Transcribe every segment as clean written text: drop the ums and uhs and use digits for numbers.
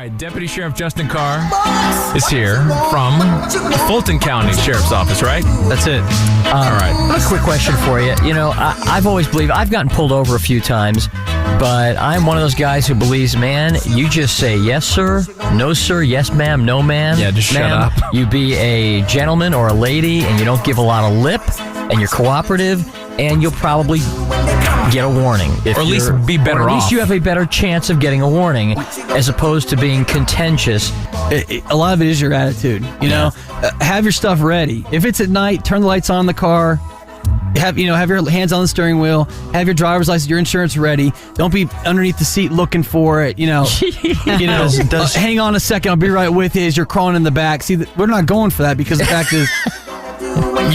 right, Deputy Sheriff Justin Carr is here from Fulton County Sheriff's Office, right? That's it. All right. I have a quick question for you. You know, I've always believed, I've gotten pulled over a few times, but I'm one of those guys who believes, man, you just say yes, sir, no, sir, yes, ma'am, no, ma'am. Yeah, just shut up. You be a gentleman or a lady, and you don't give a lot of lip, and you're cooperative, and you'll probably get a warning. Or at least be better off. At least you have a better chance of getting a warning as opposed to being contentious. A lot of it is your attitude. You know, have your stuff ready. If it's at night, turn the lights on in the car. Have your hands on the steering wheel. Have your driver's license, your insurance ready. Don't be underneath the seat looking for it. Hang on a second. I'll be right with you as you're crawling in the back. See, we're not going for that because the fact is,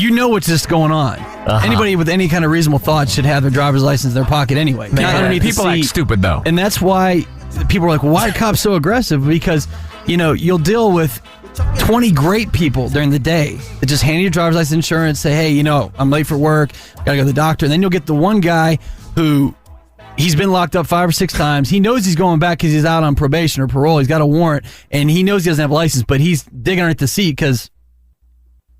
you know what's just going on. Anybody with any kind of reasonable thought should have their driver's license in their pocket anyway. Not underneath people the seat. act stupid, though. And that's why people are like, well, why are cops so aggressive? Because, you'll deal with 20 great people during the day that just hand you your driver's license, insurance, say, hey, I'm late for work, gotta go to the doctor. And then you'll get the one guy who he's been locked up 5 or 6 times. He knows he's going back because he's out on probation or parole. He's got a warrant, and he knows he doesn't have a license, but he's digging underneath the seat because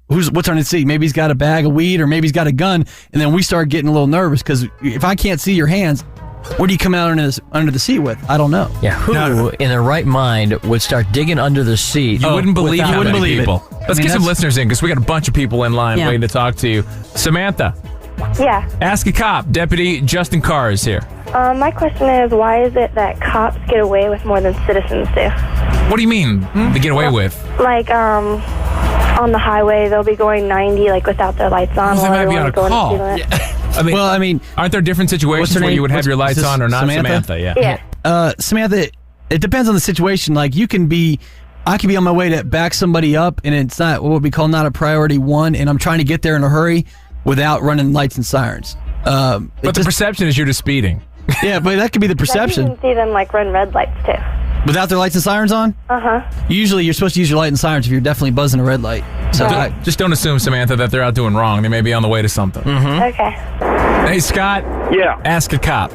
what's on the seat? Maybe he's got a bag of weed or maybe he's got a gun, and then we start getting a little nervous because if I can't see your hands, what do you come out under the seat with? I don't know. Yeah, who in their right mind would start digging under the seat? You wouldn't believe how many people. Let's get some listeners in because we got a bunch of people in line waiting to talk to you. Samantha. Yeah. Ask a cop. Deputy Justin Carr is here. My question is, why is it that cops get away with more than citizens do? What do you mean they get away with? Like, on the highway, they'll be going 90, like, without their lights on. Well, they might be on a call. Aren't there different situations where you would have your lights on or not? Samantha, Yeah. Samantha, it depends on the situation. Like, I could be on my way to back somebody up, and it's not what we call not a priority one, and I'm trying to get there in a hurry without running lights and sirens. But the perception is you're just speeding. Yeah, but that could be the perception. I can see them, like, run red lights, too. Without their lights and sirens on? Uh-huh. Usually, you're supposed to use your light and sirens if you're definitely buzzing a red light. So just don't assume, Samantha, that they're out doing wrong. They may be on the way to something. Mm-hmm. Okay. Hey, Scott. Yeah. Ask a cop.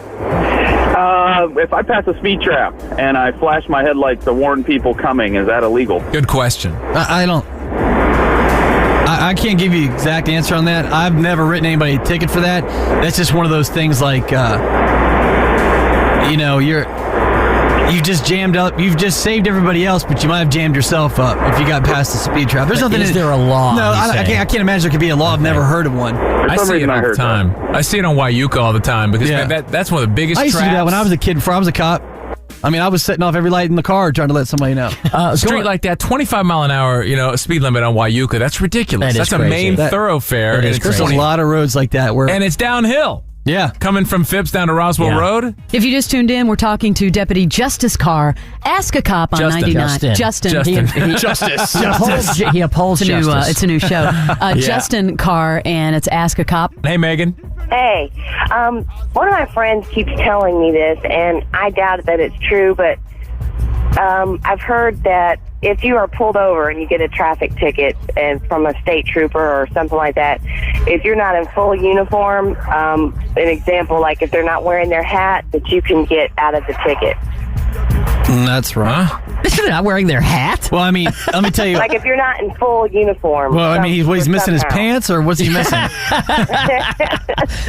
If I pass a speed trap and I flash my headlights to warn people coming, is that illegal? Good question. I don't. I can't give you an exact answer on that. I've never written anybody a ticket for that. That's just one of those things like, you've just jammed up. You've just saved everybody else, but you might have jammed yourself up if you got past the speed trap. There's nothing. Is there a law? No, I can't imagine there could be a law. I've never heard of one. I see it all the time. I see it on Wyuka all the time because that's one of the biggest I used traps. to do that when I was a kid. Before I was a cop. I mean, I was setting off every light in the car trying to let somebody know. Street like that, 25 mile an hour, speed limit on Wyuka. That's ridiculous. That's a main thoroughfare. There's a lot of roads like that and it's downhill. Yeah. Coming from Phipps down to Roswell Road. If you just tuned in, we're talking to Deputy Justice Carr. Ask a cop on 99. Justin. He upholds justice. It's a new show. Justin Carr, and it's Ask a Cop. Hey, Megan. Hey, one of my friends keeps telling me this, and I doubt that it's true, but I've heard that if you are pulled over and you get a traffic ticket and from a state trooper or something like that, if you're not in full uniform, an example, like if they're not wearing their hat, that you can get out of the ticket. That's right. They're not wearing their hat? Well, I mean, let me tell you. Like if you're not in full uniform. Well, I mean, he's missing his pants, or what's he missing?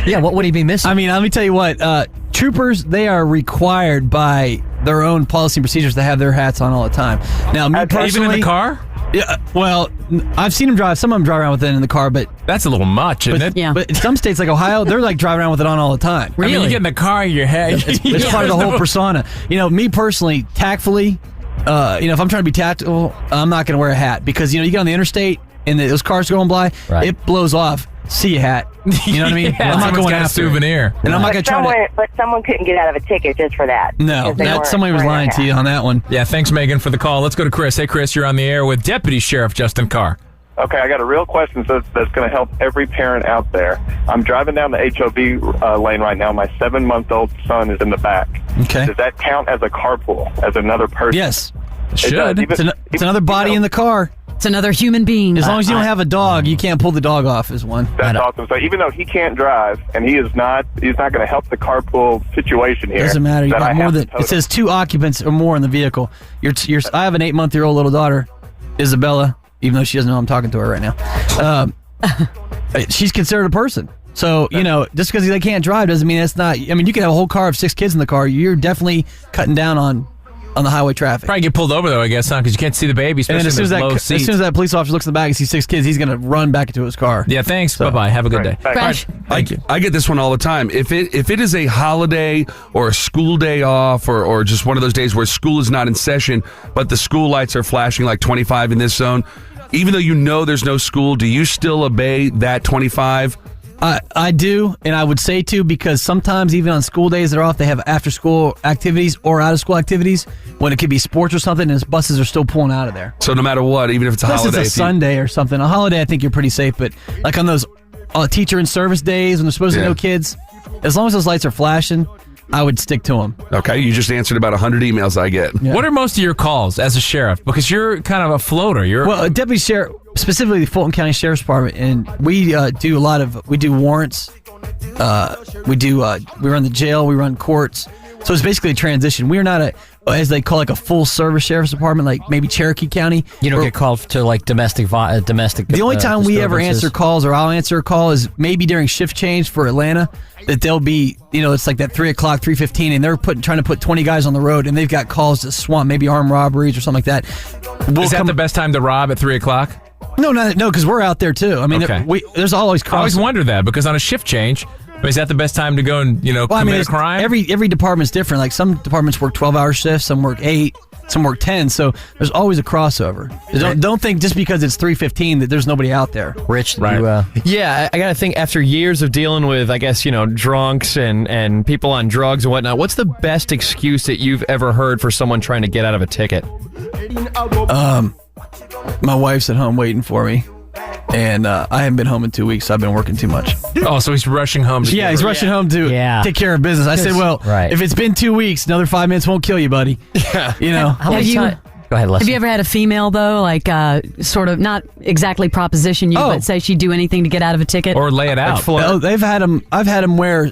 Yeah, what would he be missing? I mean, let me tell you what. Troopers, they are required by their own policy and procedures to have their hats on all the time. Now, me personally, even in the car? Yeah. Well, I've seen them drive. Some of them drive around with it in the car, but that's a little much, isn't it? Yeah. But in some states like Ohio, they're like driving around with it on all the time. Really? I mean, you get in the car, your head. It's part of the whole persona. Me personally, tactfully, if I'm trying to be tactful, I'm not going to wear a hat because you get on the interstate and those cars going by, it blows off. See a hat. You know what I mean? I'm not going after a souvenir. And I'm not going to try to. But someone couldn't get out of a ticket just for that. No, somebody was lying to you on that one. Yeah, thanks, Megan, for the call. Let's go to Chris. Hey, Chris, you're on the air with Deputy Sheriff Justin Carr. Okay, I got a real question that's going to help every parent out there. I'm driving down the HOV lane right now. My 7-month-old son is in the back. Okay. Does that count as a carpool, as another person? Yes. It should. It's another body in the car. It's another human being. As long as you don't have a dog, you can't pull the dog off is one. That's awesome. So even though he can't drive and he's not going to help the carpool situation here. Doesn't matter. You that got I more have than to tow it says 2 occupants or more in the vehicle. I have an 8-month-old little daughter, Isabella, even though she doesn't know I'm talking to her right now. She's considered a person. So, just because they can't drive doesn't mean it's not. I mean, you can have a whole car of 6 kids in the car. You're definitely cutting down on the highway traffic. Probably get pulled over, though, I guess, huh? Because you can't see the baby, especially and then as soon as that police officer looks in the back and sees 6 kids, he's going to run back into his car. Yeah, thanks. Bye-bye. Have a good day. Crash. Thank you. I get this one all the time. If it is a holiday or a school day off or just one of those days where school is not in session, but the school lights are flashing like 25 in this zone, even though you know there's no school, do you still obey that 25? I do, and I would say too, because sometimes even on school days that are off, they have after-school activities or out-of-school activities when it could be sports or something, and buses are still pulling out of there. So no matter what, even if it's a holiday. Unless it's a Sunday or something. A holiday, I think you're pretty safe, but like on those teacher and service days when there's supposed to be no kids, as long as those lights are flashing, I would stick to them. Okay, you just answered about 100 emails I get. Yeah. What are most of your calls as a sheriff? Because you're kind of a floater. Well, Deputy Sheriff, specifically the Fulton County Sheriff's Department, and we do warrants. We run the jail, we run courts. So it's basically a transition. We are not as they call a full service sheriff's department, like maybe Cherokee County. You don't get called to like domestic. The only time we ever answer calls, or I'll answer a call, is maybe during shift change for Atlanta. That they'll be, it's like that 3 o'clock, 3:15, and they're trying to put 20 guys on the road, and they've got calls to swamp, maybe armed robberies or something like that. Is that the best time to rob at 3 o'clock? No, because we're out there too. I mean, there's always crossover. I always wonder that because on a shift change. Is that the best time to go and commit a crime? Every department's different. Like some departments work 12-hour shifts, some work 8, some work 10. So there's always a crossover. Don't think just because it's 3:15 that there's nobody out there. Rich, right? Yeah, I gotta think. After years of dealing with, I guess drunks and people on drugs and whatnot, what's the best excuse that you've ever heard for someone trying to get out of a ticket? My wife's at home waiting for me. And I haven't been home in 2 weeks, so I've been working too much. Oh, so he's rushing home. He's rushing home to take care of business. I said, well, if it's been 2 weeks, another 5 minutes won't kill you, buddy. Yeah. How many times? Go ahead, Leslie. Have you ever had a female, though, like sort of not exactly proposition you, but say she'd do anything to get out of a ticket? Or lay it out. They've had them. I've had them wear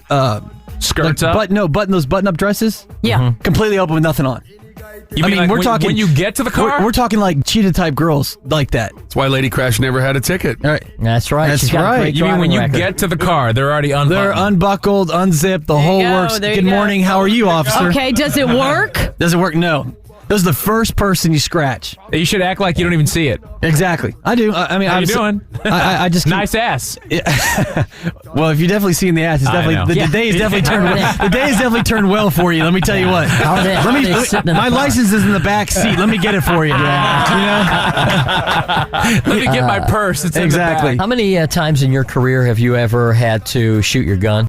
skirts up? Those button-up dresses. Yeah. Completely open with nothing on. You mean we're talking when you get to the car? We're talking like cheetah-type girls like that. That's why Lady Crash never had a ticket. All right. That's right. That's right. You mean when you get to the car, they're already unbuckled? They're unbuckled, unzipped, the whole works. Good morning. How are you, officer? Okay, does it work? Does it work? No. This is the first person you scratch. You should act like you don't even see it. Exactly. I do. I mean, how you doing? I just nice ass. Well, if you definitely seen the ass, it's definitely the day is definitely turned. The day has definitely turned well for you. Let me tell you what. My license is in the back seat. Let me get it for you. Let me get my purse. It's exactly. How many times in your career have you ever had to shoot your gun?